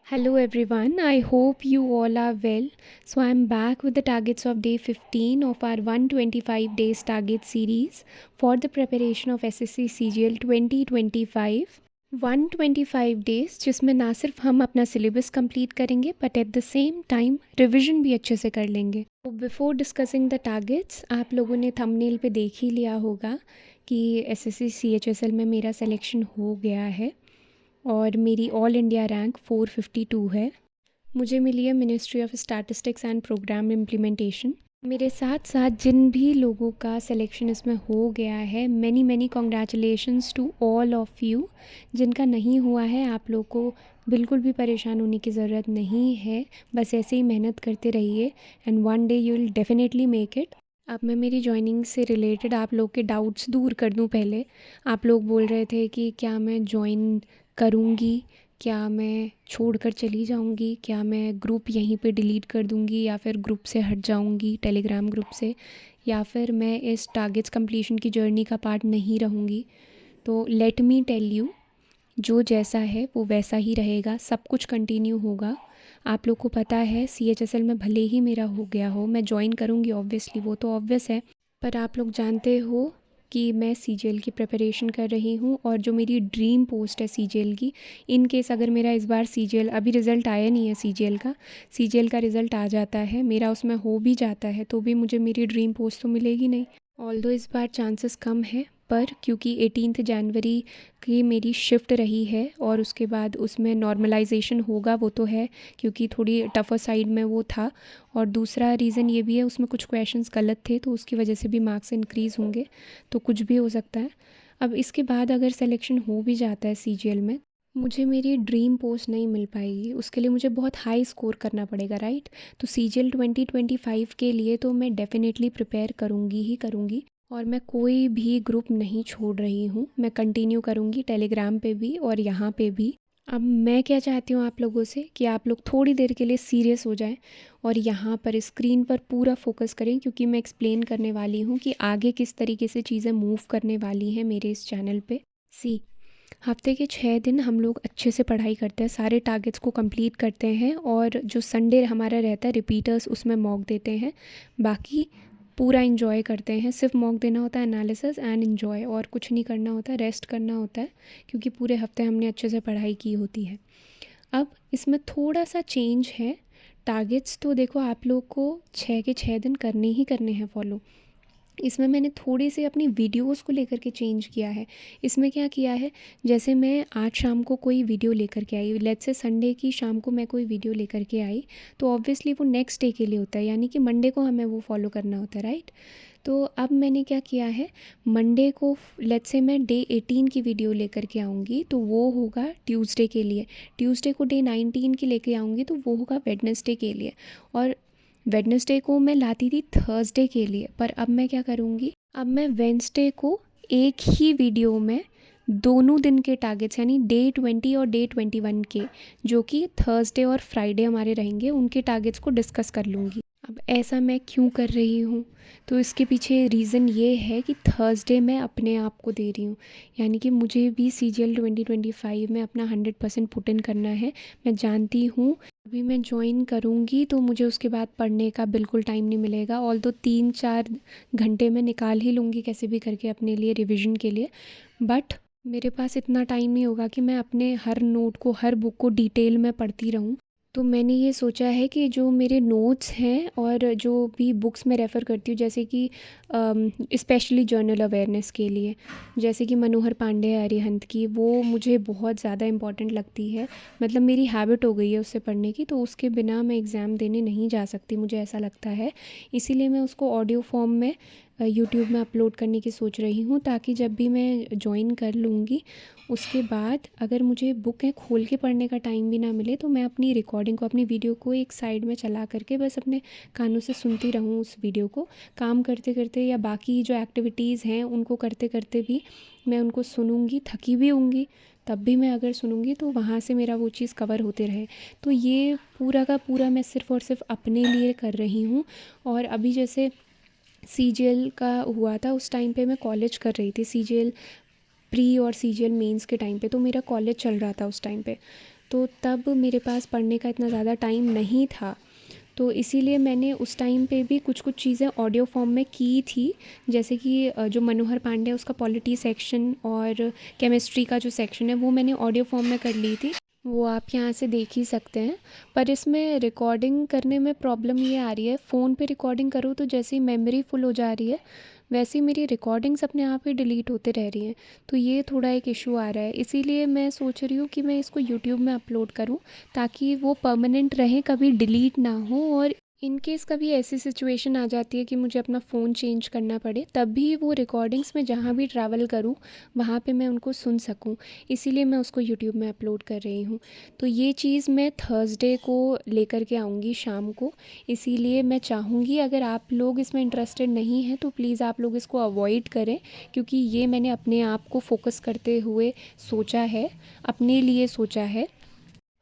Hello everyone, I hope you all are well. So I'm back with the targets of day 15 of our 125 days target series for the preparation of SSC CGL 2025. 125 days जिसमें ना सिर्फ हम अपना syllabus complete करेंगे but at the same time revision भी अच्छे से कर लेंगे। तो बिफोर डिस्कसिंग द टारगेट्स आप लोगों ने थंबनेल पे देख ही लिया होगा कि एसएससी सीएचएसएल में मेरा सिलेक्शन हो गया है और मेरी ऑल इंडिया रैंक 452 है। मुझे मिली है ministry of statistics and programme implementation. मेरे साथ साथ जिन भी लोगों का सिलेक्शन इसमें हो गया है, many many congratulations to all of you. जिनका नहीं हुआ है आप लोग को बिल्कुल भी परेशान होने की ज़रूरत नहीं है, बस ऐसे ही मेहनत करते रहिए and one day you will definitely make it. अब मैं मेरी जॉइनिंग से रिलेटेड आप लोग के डाउट्स दूर कर दूं। पहले आप लोग बोल रहे थे कि क्या मैं जॉइन करूँगी, क्या मैं छोड़कर चली जाऊँगी, क्या मैं ग्रुप यहीं पे डिलीट कर दूँगी या फिर ग्रुप से हट जाऊँगी, टेलीग्राम ग्रुप से, या फिर मैं इस टारगेट्स कंप्लीशन की जर्नी का पार्ट नहीं रहूँगी। तो लेट मी टेल यू, जो जैसा है वो वैसा ही रहेगा, सब कुछ कंटिन्यू होगा। आप लोग को पता है सीएचएसएल में भले ही मेरा हो गया हो, मैं जॉइन करूँगी ऑब्वियसली, वो तो ऑब्वियस है, पर आप लोग जानते हो कि मैं सीजीएल की प्रिपरेशन कर रही हूँ और जो मेरी ड्रीम पोस्ट है सीजीएल की, इन केस अगर मेरा इस बार सीजीएल, अभी रिज़ल्ट आया नहीं है सीजीएल का रिज़ल्ट आ जाता है, मेरा उसमें हो भी जाता है, तो भी मुझे मेरी ड्रीम पोस्ट तो मिलेगी नहीं। ऑल्दो इस बार चांसेस कम है, पर क्योंकि 18 जनवरी की मेरी शिफ्ट रही है और उसके बाद उसमें नॉर्मलाइजेशन होगा, वो तो है क्योंकि थोड़ी टफ़र साइड में वो था, और दूसरा रीज़न ये भी है उसमें कुछ क्वेश्चंस गलत थे तो उसकी वजह से भी मार्क्स इंक्रीज़ होंगे, तो कुछ भी हो सकता है। अब इसके बाद अगर सिलेक्शन हो भी जाता है सीजीएल में, मुझे मेरी ड्रीम पोस्ट नहीं मिल पाएगी, उसके लिए मुझे बहुत हाई स्कोर करना पड़ेगा, राइट। तो सीजीएल 2025 के लिए तो मैं डेफिनेटली प्रिपेयर करूँगी ही करूँगी, और मैं कोई भी ग्रुप नहीं छोड़ रही हूँ, मैं कंटिन्यू करूँगी टेलीग्राम पे भी और यहाँ पे भी। अब मैं क्या चाहती हूँ आप लोगों से कि आप लोग थोड़ी देर के लिए सीरियस हो जाएं और यहाँ पर स्क्रीन पर पूरा फोकस करें, क्योंकि मैं एक्सप्लेन करने वाली हूँ कि आगे किस तरीके से चीज़ें मूव करने वाली हैं मेरे इस चैनल पे। हफ्ते के 6 दिन हम लोग अच्छे से पढ़ाई करते हैं, सारे टारगेट्स को कंप्लीट करते हैं, और जो संडे हमारा रहता है रिपीटर्स, उसमें मॉक देते हैं, बाकी पूरा इन्जॉय करते हैं। सिर्फ मॉक देना होता है, एनालिसिस एंड इन्जॉय, और कुछ नहीं करना होता है, रेस्ट करना होता है, क्योंकि पूरे हफ्ते हमने अच्छे से पढ़ाई की होती है। अब इसमें थोड़ा सा चेंज है। टारगेट्स तो देखो आप लोग को 6 के 6 दिन करने ही करने हैं फॉलो। इसमें मैंने थोड़ी सी अपनी वीडियोस को लेकर के चेंज किया है। इसमें क्या किया है, जैसे मैं आज शाम को कोई वीडियो लेकर के आई, लेट्स से संडे की शाम को मैं कोई वीडियो लेकर के आई, तो ऑब्वियसली वो नेक्स्ट डे के लिए होता है, यानी कि मंडे को हमें वो फॉलो करना होता है, राइट। तो अब मैंने क्या किया है, मंडे को लेट्स से मैं डे 18 की वीडियो लेकर के आऊँगी तो वो होगा ट्यूसडे के लिए, ट्यूसडे को डे 19 की लेके आऊँगी तो वो होगा वेडनेसडे के लिए, और वेडनेसडे को मैं लाती थी थर्सडे के लिए, पर अब मैं क्या करूँगी, अब मैं वेंसडे को एक ही वीडियो में दोनों दिन के टारगेट्स, यानी डे 20 और डे 21 के, जो कि थर्सडे और फ्राइडे हमारे रहेंगे, उनके टारगेट्स को डिस्कस कर लूँगी। अब ऐसा मैं क्यों कर रही हूँ, तो इसके पीछे रीज़न ये है कि थर्सडे मैं अपने आप को दे रही हूँ, यानी कि मुझे भी सीजीएल 2025 में अपना 100% पुट इन करना है। मैं जानती हूँ अभी मैं ज्वाइन करूँगी तो मुझे उसके बाद पढ़ने का बिल्कुल टाइम नहीं मिलेगा, ऑल तो 3-4 घंटे मैं निकाल ही लूँगी कैसे भी करके अपने लिए रिविज़न के लिए, बट मेरे पास इतना टाइम नहीं होगा कि मैं अपने हर नोट को, हर बुक को डिटेल में पढ़ती रहूँ। तो मैंने ये सोचा है कि जो मेरे नोट्स हैं और जो भी बुक्स मैं रेफ़र करती हूँ, जैसे कि स्पेशली जर्नल अवेयरनेस के लिए, जैसे कि मनोहर पांडे अरिहंत की, वो मुझे बहुत ज़्यादा इम्पॉर्टेंट लगती है, मतलब मेरी हैबिट हो गई है उससे पढ़ने की, तो उसके बिना मैं एग्ज़ाम देने नहीं जा सकती, मुझे ऐसा लगता है। इसीलिए मैं उसको ऑडियो फॉर्म में यूट्यूब में अपलोड करने की सोच रही हूँ, ताकि जब भी मैं जॉइन कर लूँगी उसके बाद अगर मुझे बुकें खोल के पढ़ने का टाइम भी ना मिले तो मैं अपनी रिकॉर्डिंग को, अपनी वीडियो को एक साइड में चला करके बस अपने कानों से सुनती रहूँ उस वीडियो को, काम करते करते या बाकी जो एक्टिविटीज़ हैं उनको करते करते भी मैं उनको सुनूँगी, थकी भी होंगी तब भी मैं अगर सुनूँगी तो वहाँ से मेरा वो चीज़ कवर होते रहे। तो ये पूरा का पूरा मैं सिर्फ़ और सिर्फ अपने लिए कर रही हूँ। और अभी जैसे सीजीएल का हुआ था उस टाइम पे मैं कॉलेज कर रही थी, सीजीएल प्री और सीजीएल मेंस के टाइम पे, तो मेरा कॉलेज चल रहा था उस टाइम पे, तो तब मेरे पास पढ़ने का इतना ज़्यादा टाइम नहीं था। तो इसीलिए मैंने उस टाइम पे भी कुछ-कुछ चीज़ें ऑडियो फ़ॉर्म में की थी। जैसे कि जो मनोहर पांडे है उसका पॉलिटी सेक्शन और केमिस्ट्री का जो सेक्शन है वो मैंने ऑडियो फ़ॉर्म में कर ली थी। वो आप यहाँ से देख ही सकते हैं। पर इसमें रिकॉर्डिंग करने में प्रॉब्लम ये आ रही है, फ़ोन पे रिकॉर्डिंग करो तो जैसे ही मेमोरी फुल हो जा रही है, वैसे ही मेरी रिकॉर्डिंग्स अपने आप ही डिलीट होते रह रही हैं। तो ये थोड़ा एक इशू आ रहा है। इसीलिए मैं सोच रही हूँ कि मैं इसको यूट्यूब में अपलोड करूँ, ताकि वो परमानेंट रहे, कभी डिलीट ना हो। और इन केस कभी ऐसी सिचुएशन आ जाती है कि मुझे अपना फ़ोन चेंज करना पड़े, तब भी वो रिकॉर्डिंग्स मैं जहाँ भी ट्रैवल करूँ वहाँ पे मैं उनको सुन सकूँ। इसीलिए मैं उसको यूट्यूब में अपलोड कर रही हूँ। तो ये चीज़ मैं थर्सडे को लेकर के आऊँगी शाम को। इसीलिए मैं चाहूँगी अगर आप लोग इसमें इंटरेस्टेड नहीं हैं तो प्लीज़ आप लोग इसको अवॉइड करें, क्योंकि ये मैंने अपने आप को फ़ोकस करते हुए सोचा है, अपने लिए सोचा है।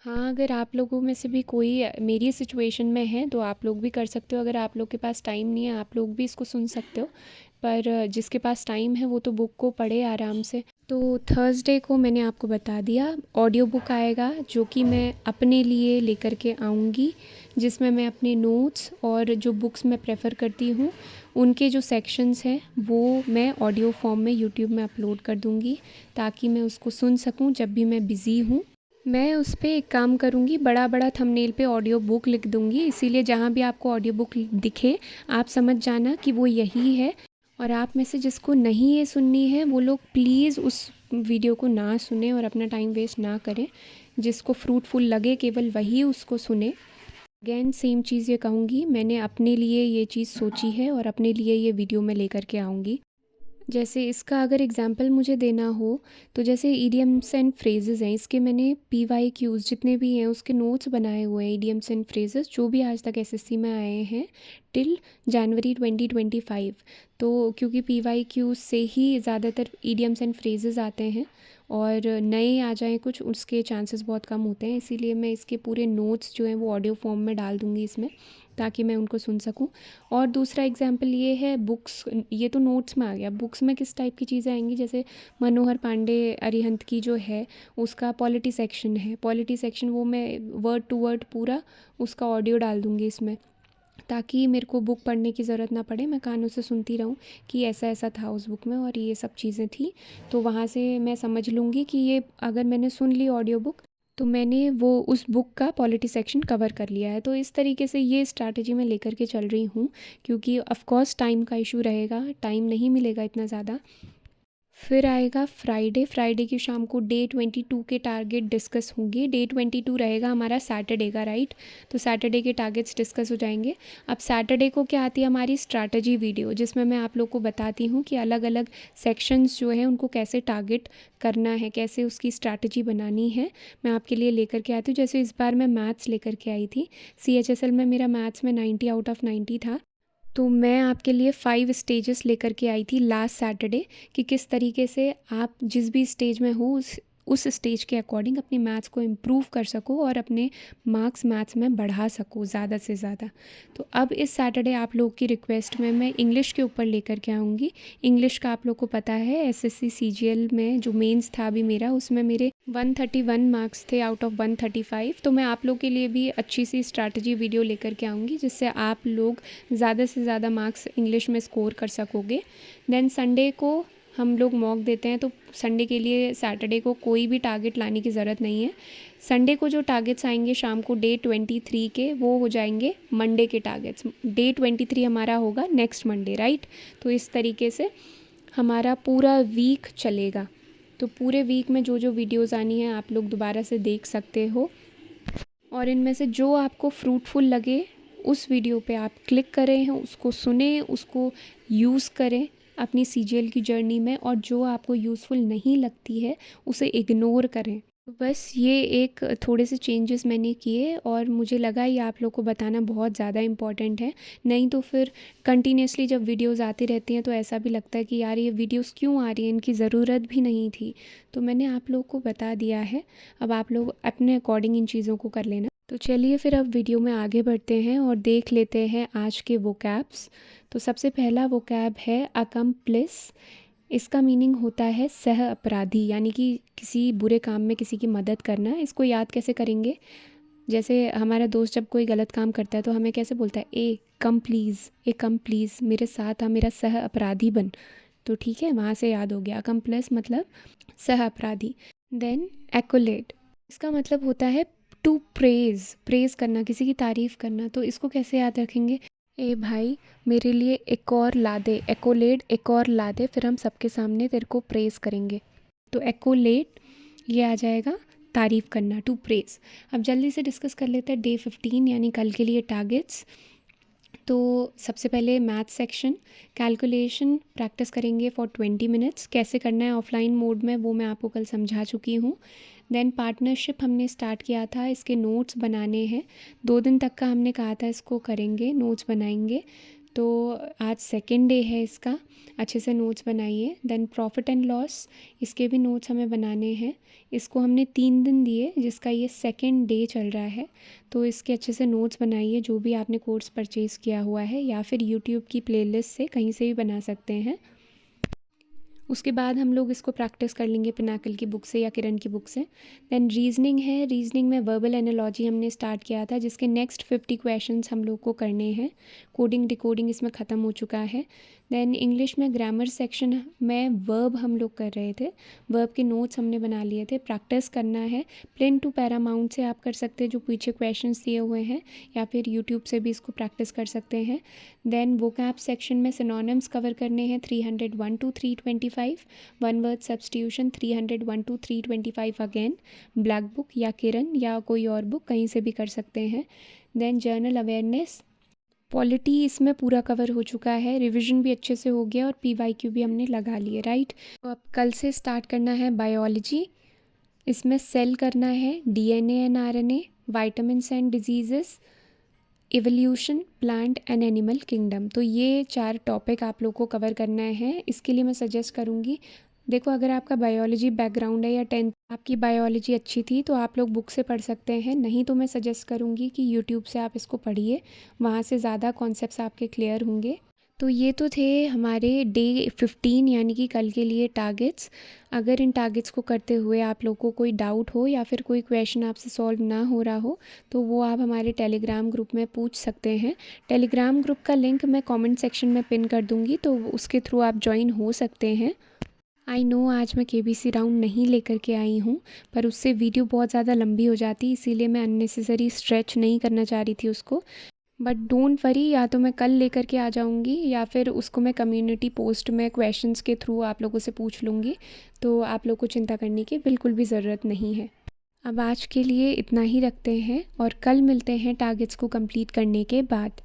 हाँ, अगर आप लोगों में से भी कोई मेरी सिचुएशन में है तो आप लोग भी कर सकते हो। अगर आप लोग के पास टाइम नहीं है, आप लोग भी इसको सुन सकते हो। पर जिसके पास टाइम है वो तो बुक को पढ़े आराम से। तो थर्सडे को मैंने आपको बता दिया, ऑडियो बुक आएगा जो कि मैं अपने लिए लेकर के आऊँगी, जिसमें मैं अपने नोट्स और जो बुक्स मैं प्रेफ़र करती हूँ उनके जो सेक्शंस हैं वो मैं ऑडियो फॉर्म में यूट्यूब में अपलोड कर दूँगी, ताकि मैं उसको सुन सकूँ जब भी मैं बिज़ी हूँ। मैं उस पे एक काम करूँगी, बड़ा-बड़ा थंबनेल पे ऑडियो बुक लिख दूँगी, इसीलिए जहाँ भी आपको ऑडियो बुक दिखे, आप समझ जाना कि वो यही है। और आप में से जिसको नहीं ये सुननी है, वो लोग प्लीज़ उस वीडियो को ना सुनें और अपना टाइम वेस्ट ना करें। जिसको फ्रूटफुल लगे केवल वही उसको सुने। अगेन सेम चीज़ ये कहूँगी, मैंने अपने लिए ये चीज़ सोची है और अपने लिए ये वीडियो मैं लेकर के आऊँगी। जैसे इसका अगर एग्ज़ाम्पल मुझे देना हो, तो जैसे इडियम्स एंड फ्रेज़ेस हैं, इसके मैंने पीवाईक्यूज़ जितने भी हैं उसके नोट्स बनाए हुए हैं, इडियम्स एंड फ्रेज़ेस जो भी आज तक एसएससी में आए हैं टिल जनवरी 2025। तो क्योंकि पीवाईक्यूज़ से ही ज़्यादातर इडियम्स एंड फ्रेज़ेस आते हैं और नए आ जाएँ कुछ, उसके चांसेस बहुत कम होते हैं। इसीलिए मैं इसके पूरे नोट्स जो हैं वो ऑडियो फॉर्म में डाल दूँगी इसमें, ताकि मैं उनको सुन सकूँ। और दूसरा एग्ज़ाम्पल ये है बुक्स, ये तो नोट्स में आ गया। बुक्स में किस टाइप की चीज़ें आएँगी, जैसे मनोहर पांडे अरिहंत की जो है उसका पॉलिटी सेक्शन है। पॉलिटी सेक्शन वो मैं वर्ड टू वर्ड पूरा उसका ऑडियो डाल दूँगी इसमें, ताकि मेरे को बुक पढ़ने की ज़रूरत ना पड़े, मैं कानों से सुनती रहूँ कि ऐसा-ऐसा था उस बुक में और ये सब चीज़ें थी। तो वहाँ से मैं समझ लूँगी कि ये अगर मैंने सुन ली ऑडियो बुक, तो मैंने वो उस बुक का पॉलिटी सेक्शन कवर कर लिया है। तो इस तरीके से ये स्ट्रैटेजी मैं लेकर के चल रही हूँ, क्योंकि ऑफ़ कोर्स टाइम का इशू रहेगा, टाइम नहीं मिलेगा इतना ज़्यादा। फिर आएगा फ्राइडे। फ्राइडे की शाम को डे 22 के टारगेट डिस्कस होंगे। डे 22 रहेगा हमारा सैटरडे का, राइट? तो सैटरडे के टारगेट्स डिस्कस हो जाएंगे। अब सैटरडे को क्या आती है हमारी स्ट्रैटेजी वीडियो, जिसमें मैं आप लोग को बताती हूँ कि अलग अलग सेक्शंस जो हैं उनको कैसे टारगेट करना है, कैसे उसकी स्ट्रैटेजी बनानी है, मैं आपके लिए लेकर के आती हूँ। जैसे इस बार मैं मैथ्स लेकर के आई थी, CHSL में मेरा मैथ्स में 90 आउट ऑफ 90 था। तो मैं आपके लिए 5 स्टेजेस लेकर के आई थी लास्ट सैटरडे, कि किस तरीके से आप जिस भी स्टेज में हो उस स्टेज के अकॉर्डिंग अपनी मैथ्स को इम्प्रूव कर सको और अपने मार्क्स मैथ्स में बढ़ा सको ज़्यादा से ज़्यादा। तो अब इस सैटरडे आप लोग की रिक्वेस्ट में मैं इंग्लिश के ऊपर लेकर के आऊँगी। इंग्लिश का आप लोग को पता है, एसएससी सीजीएल में जो मेंस था अभी मेरा, उसमें मेरे 131 मार्क्स थे आउट ऑफ 135। तो मैं आप लोग के लिए भी अच्छी सी स्ट्रैटेजी वीडियो लेकर के आऊँगी, जिससे आप लोग ज़्यादा से ज़्यादा मार्क्स इंग्लिश में स्कोर कर सकोगे। देन संडे को हम लोग मॉक देते हैं, तो संडे के लिए सैटरडे को कोई भी टारगेट लाने की ज़रूरत नहीं है। संडे को जो टारगेट्स आएंगे शाम को डे 23 के, वो हो जाएंगे मंडे के टारगेट्स। डे 23 हमारा होगा नेक्स्ट मंडे, राइट? तो इस तरीके से हमारा पूरा वीक चलेगा। तो पूरे वीक में जो जो वीडियोज़ आनी है आप लोग दोबारा से देख सकते हो, और इनमें से जो आपको फ्रूटफुल लगे उस वीडियो पे आप क्लिक करें, उसको सुने, उसको यूज़ करें अपनी सीजीएल की जर्नी में, और जो आपको यूज़फुल नहीं लगती है उसे इग्नोर करें। तो बस ये एक थोड़े से चेंजेस मैंने किए और मुझे लगा ये आप लोग को बताना बहुत ज़्यादा इम्पॉर्टेंट है। नहीं तो फिर कंटिन्यूसली जब वीडियोज़ आती रहती हैं तो ऐसा भी लगता है कि यार ये वीडियोज़ क्यों आ रही हैं, इनकी ज़रूरत भी नहीं थी। तो मैंने आप लोग को बता दिया है, अब आप लोग अपने अकॉर्डिंग इन चीज़ों को कर लेना। तो चलिए फिर अब वीडियो में आगे बढ़ते हैं और देख लेते हैं आज के वोकैब्स। तो सबसे पहला वोकैब है अकम्प्लिस। इसका मीनिंग होता है सह अपराधी, यानी कि किसी बुरे काम में किसी की मदद करना। इसको याद कैसे करेंगे? जैसे हमारा दोस्त जब कोई गलत काम करता है तो हमें कैसे बोलता है, ए कम प्लीज़ मेरे साथ आ, मेरा सह अपराधी बन। तो ठीक है, वहाँ से याद हो गया। अकम्प्लिस मतलब सह अपराधी। देन एक्कोलेट, इसका मतलब होता है टू प्रेज़ करना, किसी की तारीफ़ करना। तो इसको कैसे याद रखेंगे? ए भाई मेरे लिए एक और ला दे, एक्कोलेट एक और ला दे, फिर हम सबके सामने तेरे को प्रेज़ करेंगे। तो एक्कोलेट ये आ जाएगा तारीफ़ करना, टू प्रेज़। अब जल्दी से डिस्कस कर लेते हैं डे 15 यानी कल के लिए टारगेट्स। तो सबसे पहले मैथ सेक्शन कैलकुलेशन प्रैक्टिस करेंगे फॉर 20 मिनट्स। कैसे करना है ऑफलाइन मोड में वो मैं आपको कल समझा चुकी हूँ। देन पार्टनरशिप हमने स्टार्ट किया था, इसके नोट्स बनाने हैं। 2 दिन तक का हमने कहा था इसको करेंगे, नोट्स बनाएंगे। तो आज सेकेंड डे है इसका, अच्छे से नोट्स बनाइए। देन प्रॉफिट एंड लॉस, इसके भी नोट्स हमें बनाने हैं। इसको हमने 3 दिन दिए, जिसका ये सेकेंड डे चल रहा है। तो इसके अच्छे से नोट्स बनाइए, जो भी आपने कोर्स परचेज़ किया हुआ है, या फिर यूट्यूब की प्लेलिस्ट से कहीं से भी बना सकते हैं। उसके बाद हम लोग इसको प्रैक्टिस कर लेंगे पिनाकल की बुक से या किरण की बुक से। देन रीजनिंग है, रीजनिंग में वर्बल एनालॉजी हमने स्टार्ट किया था, जिसके नेक्स्ट 50 क्वेश्चंस हम लोग को करने हैं। कोडिंग डिकोडिंग इसमें ख़त्म हो चुका है। देन इंग्लिश में ग्रामर सेक्शन में वर्ब हम लोग कर रहे थे, वर्ब के नोट्स हमने बना लिए थे। प्रैक्टिस करना है, प्लेन टू पैरामाउंट से आप कर सकते हैं जो पीछे क्वेश्चंस दिए हुए हैं, या फिर यूट्यूब से भी इसको प्रैक्टिस कर सकते हैं। देन वोकैब सेक्शन में सिनोनिम्स कवर करने हैं 301 to 325, one word substitution 301 to 325 again. Black book या किरण या कोई और बुक कहीं से भी कर सकते हैं। देन जर्नल अवेयरनेस, पॉलिटी इसमें पूरा कवर हो चुका है, रिवीजन भी अच्छे से हो गया और पीवाईक्यू भी हमने लगा लिए, राइट। तो अब कल से स्टार्ट करना है बायोलॉजी। इसमें सेल करना है, DNA and RNA, vitamins and diseases, evolution, plant and animal kingdom. तो ये 4 टॉपिक आप लोग को कवर करना है। इसके लिए मैं सजेस्ट करूँगी, देखो अगर आपका बायोलॉजी बैकग्राउंड है या 10th आपकी बायोलॉजी अच्छी थी तो आप लोग बुक से पढ़ सकते हैं, नहीं तो मैं सजेस्ट करूँगी कि यूट्यूब से आप इसको पढ़िए, वहाँ से ज़्यादा कॉन्सेप्ट्स आपके क्लियर होंगे। तो ये तो थे हमारे डे 15 यानी कि कल के लिए टारगेट्स। अगर इन टारगेट्स को करते हुए आप लोग को कोई डाउट हो या फिर कोई क्वेश्चन आपसे सॉल्व ना हो रहा हो तो वो आप हमारे टेलीग्राम ग्रुप में पूछ सकते हैं। टेलीग्राम ग्रुप का लिंक मैं कमेंट सेक्शन में पिन कर दूँगी, तो उसके थ्रू आप ज्वाइन हो सकते हैं। आई नो आज मैं केबीसी राउंड नहीं लेकर के आई हूँ, पर उससे वीडियो बहुत ज़्यादा लंबी हो जाती, इसीलिए मैं अननेसेसरी स्ट्रेच नहीं करना चाह रही थी उसको। बट डोंट वरी, या तो मैं कल लेकर के आ जाऊँगी या फिर उसको मैं कम्युनिटी पोस्ट में क्वेश्चंस के थ्रू आप लोगों से पूछ लूँगी। तो आप लोग को चिंता करने की बिल्कुल भी ज़रूरत नहीं है। अब आज के लिए इतना ही रखते हैं और कल मिलते हैं टारगेट्स को कंप्लीट करने के बाद।